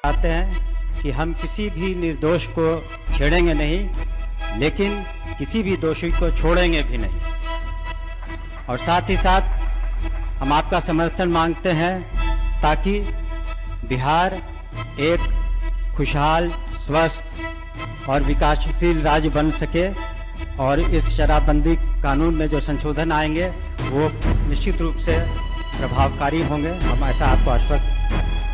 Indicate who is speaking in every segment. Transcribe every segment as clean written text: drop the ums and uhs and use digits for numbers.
Speaker 1: चाहते हैं कि हम किसी भी निर्दोष को छेड़ेंगे नहीं, लेकिन किसी भी दोषी को छोड़ेंगे भी नहीं। और साथ ही साथ हम आपका समर्थन मांगते हैं ताकि बिहार एक खुशहाल, स्वस्थ और विकासशील राज्य बन सके और इस शराबबंदी कानून में जो संशोधन आएंगे वो निश्चित रूप से प्रभावकारी होंगे। हम ऐसा आपको आश्वस्त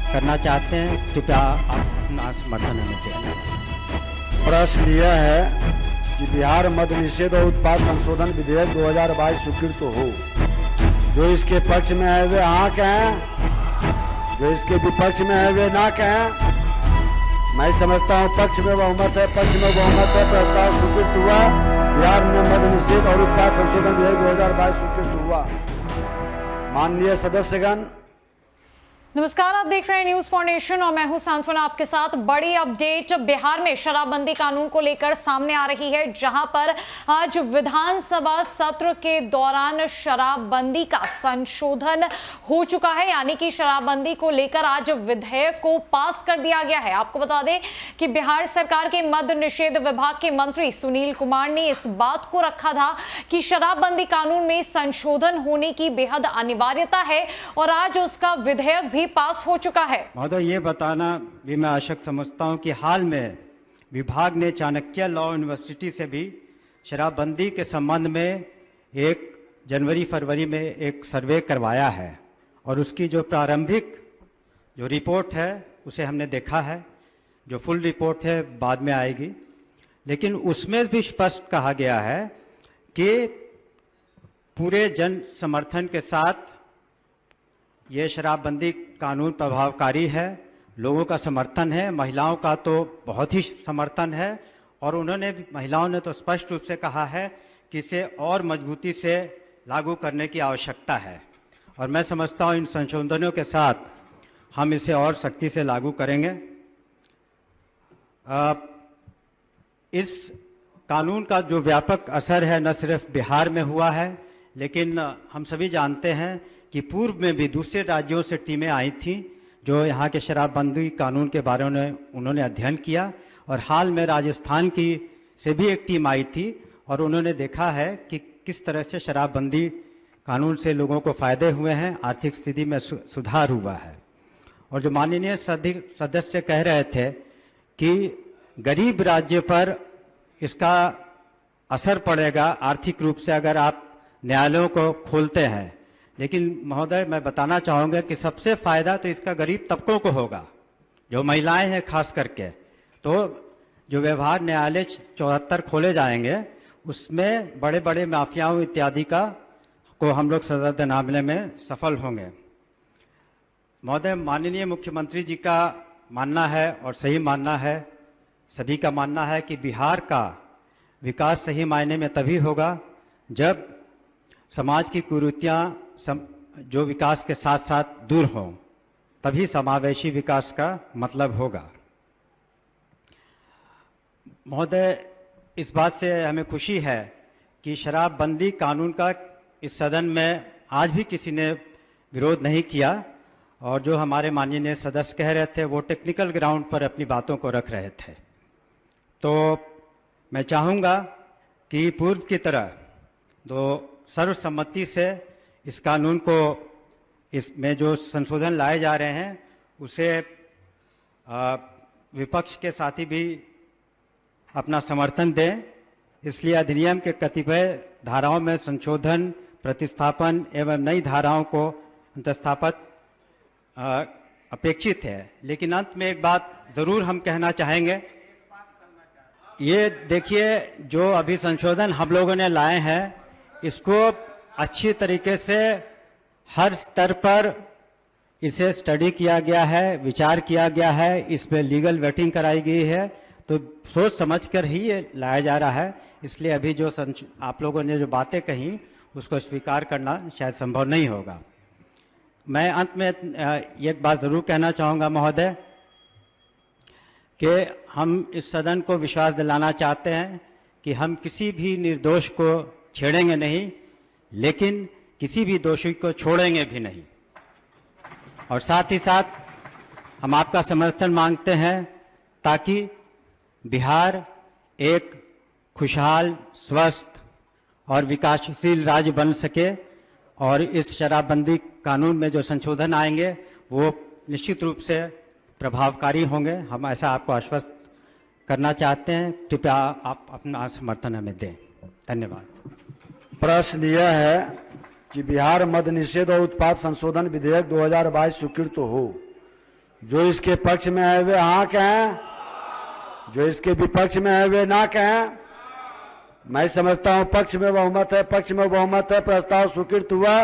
Speaker 1: करना चाहते हैं। कृपया आप अपना समर्थन हमें दें।
Speaker 2: प्रश्न यह है कि बिहार मद्य निषेध और उत्पाद संशोधन विधेयक 2022 स्वीकृत हो। जो इसके पक्ष में है वे हाँ कहें, जो इसके विपक्ष में है वे ना कहें। मैं समझता हूँ पक्ष में बहुमत है, पक्ष में बहुमत है। प्रस्ताव स्वीकृत हुआ। बिहार में मद्य निषेध और उत्पाद संशोधन विधेयक 2022 स्वीकृत हुआ। माननीय सदस्यगण,
Speaker 3: नमस्कार, आप देख रहे हैं न्यूज फॉर नेशन और मैं हूं सांत्वना आपके साथ। बड़ी अपडेट बिहार में शराबबंदी कानून को लेकर सामने आ रही है, जहां पर आज विधानसभा सत्र के दौरान शराबबंदी का संशोधन हो चुका है, यानी कि शराबबंदी को लेकर आज विधेयक को पास कर दिया गया है। आपको बता दें कि बिहार सरकार के मद्य निषेध विभाग के मंत्री सुनील कुमार ने इस बात को रखा था कि शराबबंदी कानून में संशोधन होने की बेहद अनिवार्यता है और आज उसका विधेयक भी पास हो चुका है।
Speaker 1: महोदय, ये बताना भी मैं आवश्यक समझता हूं कि हाल में विभाग ने चाणक्य लॉ यूनिवर्सिटी से भी शराबबंदी के संबंध में 1 जनवरी-फरवरी में एक सर्वे करवाया है और उसकी जो प्रारंभिक जो रिपोर्ट है उसे हमने देखा है। जो फुल रिपोर्ट है बाद में आएगी, लेकिन उसमें भी स्पष्ट कहा गया है कि पूरे जन समर्थन के साथ ये शराबबंदी कानून प्रभावकारी है, लोगों का समर्थन है, महिलाओं का तो बहुत ही समर्थन है और महिलाओं ने तो स्पष्ट रूप से कहा है कि इसे और मजबूती से लागू करने की आवश्यकता है। और मैं समझता हूँ इन संशोधनों के साथ हम इसे और सख्ती से लागू करेंगे। इस कानून का जो व्यापक असर है न सिर्फ बिहार में हुआ है, लेकिन हम सभी जानते हैं कि पूर्व में भी दूसरे राज्यों से टीमें आई थीं जो यहाँ के शराबबंदी कानून के बारे में उन्होंने अध्ययन किया। और हाल में राजस्थान की से भी एक टीम आई थी और उन्होंने देखा है कि किस तरह से शराबबंदी कानून से लोगों को फायदे हुए हैं, आर्थिक स्थिति में सुधार हुआ है। और जो माननीय सदस्य कह रहे थे कि गरीब राज्य पर इसका असर पड़ेगा आर्थिक रूप से अगर आप न्यायालयों को खोलते हैं, लेकिन महोदय मैं बताना चाहूँगा कि सबसे फायदा तो इसका गरीब तबकों को होगा, जो महिलाएं हैं खास करके। तो जो व्यवहार न्यायालय 74 खोले जाएंगे उसमें बड़े बड़े माफियाओं इत्यादि को हम लोग सजा दिलाने में सफल होंगे। महोदय, माननीय मुख्यमंत्री जी का मानना है और सही मानना है, सभी का मानना है कि बिहार का विकास सही मायने में तभी होगा जब समाज की कुरीतियां जो विकास के साथ साथ दूर हों, तभी समावेशी विकास का मतलब होगा। महोदय, इस बात से हमें खुशी है कि शराबबंदी कानून का इस सदन में आज भी किसी ने विरोध नहीं किया और जो हमारे माननीय सदस्य कह रहे थे वो टेक्निकल ग्राउंड पर अपनी बातों को रख रहे थे। तो मैं चाहूँगा कि पूर्व की तरह सर्वसम्मति से इस कानून को, इसमें जो संशोधन लाए जा रहे हैं उसे विपक्ष के साथी भी अपना समर्थन दें। इसलिए अधिनियम के कतिपय धाराओं में संशोधन, प्रतिस्थापन एवं नई धाराओं को अंतस्थापित अपेक्षित है। लेकिन अंत में एक बात जरूर हम कहना चाहेंगे, ये देखिए जो अभी संशोधन हम लोगों ने लाए हैं इसको अच्छी तरीके से हर स्तर पर इसे स्टडी किया गया है, विचार किया गया है, इस पे लीगल वेटिंग कराई गई है, तो सोच समझकर ही ये लाया जा रहा है। इसलिए अभी जो आप लोगों ने जो बातें कही उसको स्वीकार करना शायद संभव नहीं होगा। मैं अंत में एक बात जरूर कहना चाहूँगा महोदय कि हम इस सदन को विश्वास दिलाना चाहते हैं कि हम किसी भी निर्दोष को छेड़ेंगे नहीं, लेकिन किसी भी दोषी को छोड़ेंगे भी नहीं। और साथ ही साथ हम आपका समर्थन मांगते हैं ताकि बिहार एक खुशहाल, स्वस्थ और विकासशील राज्य बन सके और इस शराबबंदी कानून में जो संशोधन आएंगे वो निश्चित रूप से प्रभावकारी होंगे। हम ऐसा आपको आश्वस्त करना चाहते हैं। कृपया आप अपना समर्थन हमें दें। धन्यवाद।
Speaker 2: प्रश्न यह है कि बिहार मद्य निषेध और उत्पाद संशोधन विधेयक 2022 स्वीकृत हो। जो इसके पक्ष में है वे हाँ कहें, जो इसके विपक्ष में है वे ना कहें। मैं समझता हूं पक्ष में बहुमत है, पक्ष में बहुमत है। प्रस्ताव स्वीकृत हुआ।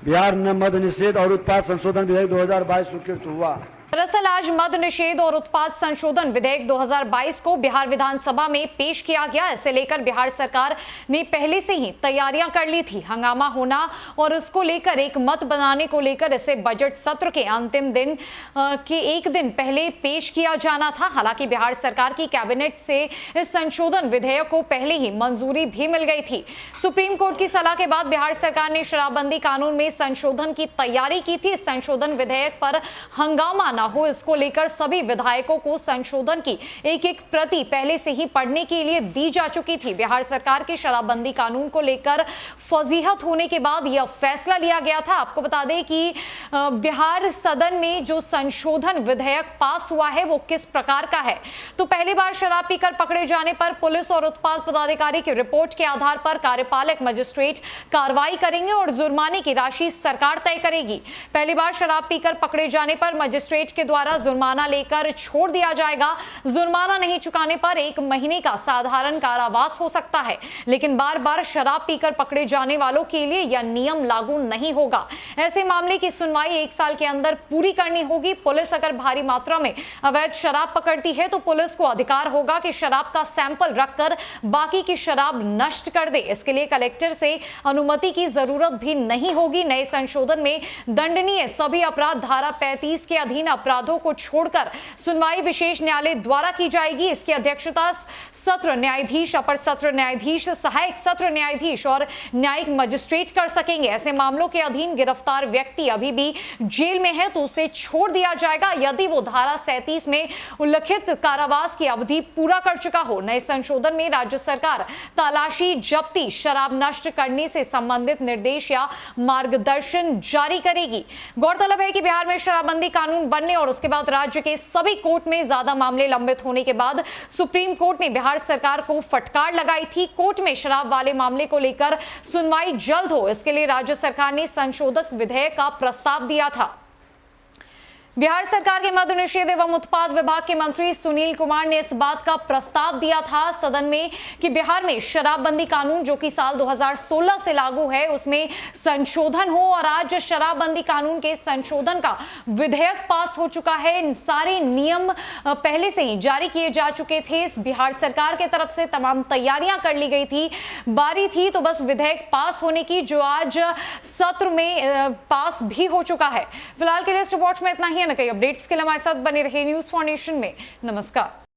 Speaker 2: बिहार में मद्य निषेध और उत्पाद संशोधन विधेयक 2022 स्वीकृत हुआ।
Speaker 3: दरअसल आज मद्य निषेध और उत्पाद संशोधन विधेयक 2022 को बिहार विधानसभा में पेश किया गया। इसे लेकर बिहार सरकार ने पहले से ही तैयारियां कर ली थी। हंगामा होना और इसको लेकर एक मत बनाने को लेकर इसे बजट सत्र के अंतिम दिन के एक दिन पहले पेश किया जाना था। हालांकि बिहार सरकार की कैबिनेट से इस संशोधन विधेयक को पहले ही मंजूरी भी मिल गई थी। सुप्रीम कोर्ट की सलाह के बाद बिहार सरकार ने शराबबंदी कानून में संशोधन की तैयारी की थी। संशोधन विधेयक पर हंगामा हो, इसको लेकर सभी विधायकों को संशोधन की एक एक प्रति पहले से ही पढ़ने के लिए दी जा चुकी थी। बिहार सरकार के शराबबंदी कानून को लेकर फजीहत होने के बाद यह फैसला लिया गया था। आपको बता दें कि बिहार सदन में जो संशोधन विधेयक पास हुआ है वो किस प्रकार का है। तो पहली बार शराब पीकर पकड़े जाने पर पुलिस और उत्पाद पदाधिकारी की रिपोर्ट के आधार पर कार्यपालक मजिस्ट्रेट कार्रवाई करेंगे और जुर्माने की राशि सरकार तय करेगी। पहली बार शराब पीकर पकड़े जाने पर मजिस्ट्रेट के द्वारा जुर्माना लेकर छोड़ दिया जाएगा। जुर्माना नहीं चुकाने पर 1 महीने का साधारण कारावास हो सकता है। लेकिन बार बार शराब पीकर पकड़े जाने वालों के लिए यह नियम लागू नहीं होगा। ऐसे मामले की सुनवाई 1 साल के अंदर पूरी करनी होगी। पुलिस अगर भारी मात्रा में अवैध शराब पकड़ती है तो पुलिस को अधिकार होगा कि शराब का सैंपल रखकर बाकी की शराब नष्ट कर दे। इसके लिए कलेक्टर से अनुमति की जरूरत भी नहीं होगी। नए संशोधन में दंडनीय सभी अपराध धारा 35 के अधीन अपराधों को छोड़कर सुनवाई विशेष न्यायालय द्वारा की जाएगी। इसकी अध्यक्षता सत्र न्यायाधीश, अपर सत्र न्यायाधीश, सहायक सत्र न्यायाधीश और न्यायिक मजिस्ट्रेट कर सकेंगे। ऐसे मामलों के अधीन गिरफ्तार व्यक्ति अभी भी जेल में है तो उसे छोड़ दिया जाएगा यदि वो धारा 37 में उल्लिखित कारावास की अवधि पूरा कर चुका हो। नए संशोधन में राज्य सरकार तलाशी, जब्ती, शराब नष्ट करने से संबंधित निर्देश या मार्गदर्शन जारी करेगी। गौरतलब है कि बिहार में शराबबंदी कानून बनने और उसके बाद राज्य के सभी कोर्ट में ज्यादा मामले लंबित होने के बाद सुप्रीम कोर्ट ने बिहार सरकार को फटकार लगाई थी। कोर्ट में शराब वाले मामले को लेकर सुनवाई जल्द हो, इसके लिए राज्य सरकार ने संशोधक विधेयक का प्रस्ताव दिया था। बिहार सरकार के मद्य निषेध एवं उत्पाद विभाग के मंत्री सुनील कुमार ने इस बात का प्रस्ताव दिया था सदन में कि बिहार में शराबबंदी कानून जो कि साल 2016 से लागू है उसमें संशोधन हो और आज शराबबंदी कानून के संशोधन का विधेयक पास हो चुका है। सारे नियम पहले से ही जारी किए जा चुके थे। बिहार सरकार के तरफ से तमाम तैयारियां कर ली गई थी। बारी थी तो बस विधेयक पास होने की, जो आज सत्र में पास भी हो चुका है। फिलहाल के लिए इस रिपोर्ट में इतना ही। कई अपडेट्स के लिए हमारे साथ बने रहे न्यूज़ फॉर नेशन में। नमस्कार।